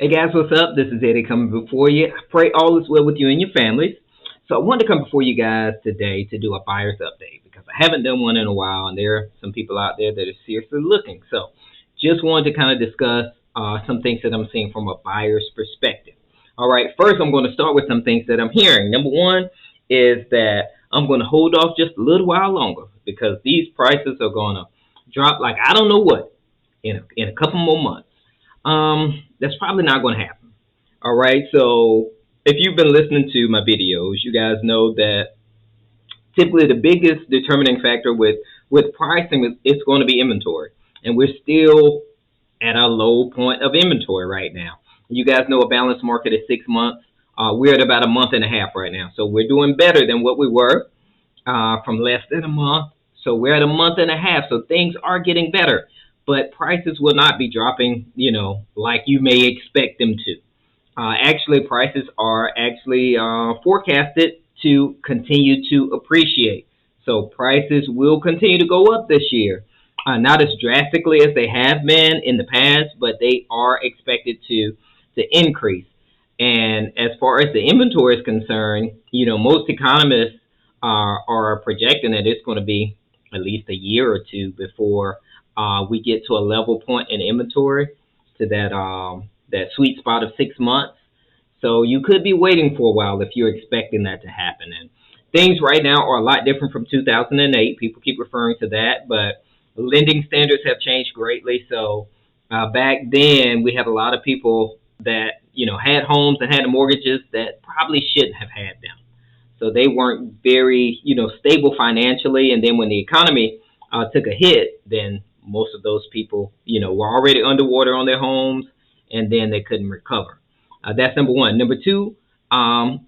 Hey guys, what's up? This is Eddie coming before you. I pray all is well with you and your families. So I wanted to come before you guys today to do a buyer's update because I haven't done one in a while, and there are some people out there that are seriously looking. So just wanted to kind of discuss some things that I'm seeing from a buyer's perspective. All right, first I'm going to start with some things that I'm hearing. Number one is that I'm going to hold off just a little while longer because these prices are going to drop like I don't know what in a couple more months. That's probably not going to happen. All right. So if you've been listening to my videos, you guys know that typically the biggest determining factor with pricing is it's going to be inventory, and we're still at a low point of inventory right now. You guys know a balanced market is 6 months. We're at about a month and a half right now, so we're doing better than what we were from less than a month. So we're at a month and a half. So things are getting better, but prices will not be dropping, like you may expect them to. Actually, prices are actually forecasted to continue to appreciate. So prices will continue to go up this year. Not as drastically as they have been in the past, but they are expected to increase. And as far as the inventory is concerned, most economists are projecting that it's going to be at least a year or two before we get to a level point in inventory to that sweet spot of 6 months. So you could be waiting for a while if you're expecting that to happen. And things right now are a lot different from 2008. People keep referring to that, but lending standards have changed greatly. So back then, we had a lot of people that had homes and had mortgages that probably shouldn't have had them. So they weren't very stable financially. And then when the economy took a hit, then most of those people were already underwater on their homes, and then they couldn't recover. That's number one. Number two,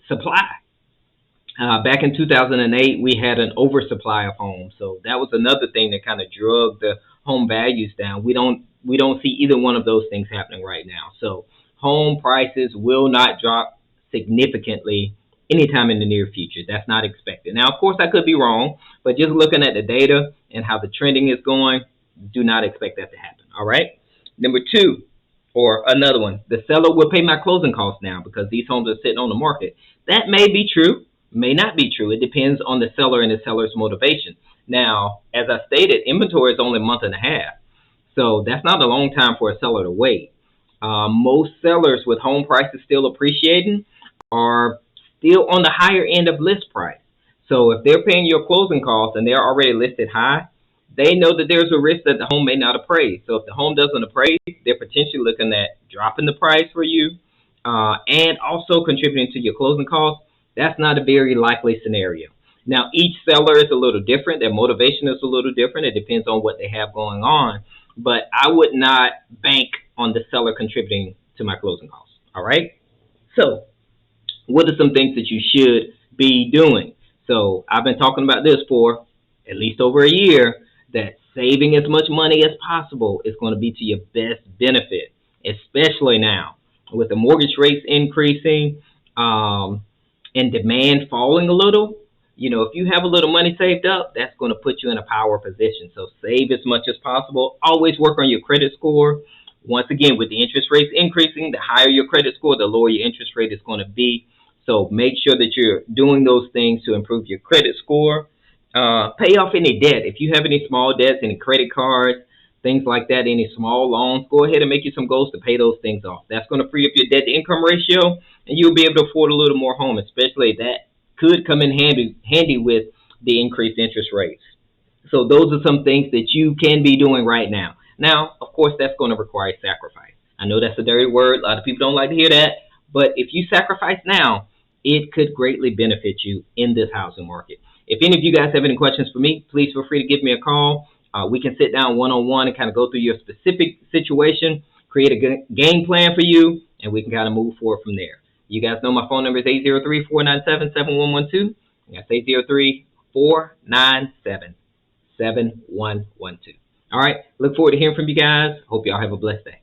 supply. Back in 2008, we had an oversupply of homes, so that was another thing that kind of drug the home values down. We don't see either one of those things happening right now. So home prices will not drop significantly anytime in the near future. That's not expected. Now, of course, I could be wrong, but just looking at the data and how the trending is going, do not expect that to happen. All right. Number two, or another one, the seller will pay my closing costs now because these homes are sitting on the market. That may be true, may not be true. It depends on the seller and the seller's motivation. Now, as I stated, inventory is only a month and a half. So that's not a long time for a seller to wait. Most sellers with home prices still appreciating are still on the higher end of list price. So if they're paying your closing costs and they're already listed high, they know that there's a risk that the home may not appraise. So if the home doesn't appraise, they're potentially looking at dropping the price for you and also contributing to your closing costs. That's not a very likely scenario. Now, each seller is a little different. Their motivation is a little different. It depends on what they have going on. But I would not bank on the seller contributing to my closing costs. All right? So what are some things that you should be doing? So I've been talking about this for at least over a year, that saving as much money as possible is going to be to your best benefit, especially now with the mortgage rates increasing and demand falling a little. If you have a little money saved up, that's going to put you in a power position. So save as much as possible. Always work on your credit score. Once again, with the interest rates increasing, the higher your credit score, the lower your interest rate is going to be. So make sure that you're doing those things to improve your credit score. Pay off any debt. If you have any small debts, any credit cards, things like that, any small loans, go ahead and make you some goals to pay those things off. That's going to free up your debt to income ratio, and you'll be able to afford a little more home, especially that could come in handy with the increased interest rates. So those are some things that you can be doing right now. Now, of course, that's going to require sacrifice. I know that's a dirty word. A lot of people don't like to hear that. But if you sacrifice now, it could greatly benefit you in this housing market. If any of you guys have any questions for me, please feel free to give me a call. We can sit down one-on-one and kind of go through your specific situation, create a game plan for you, and we can kind of move forward from there. You guys know my phone number is 803-497-7112. That's 803-497-7112. All right. Look forward to hearing from you guys. Hope y'all have a blessed day.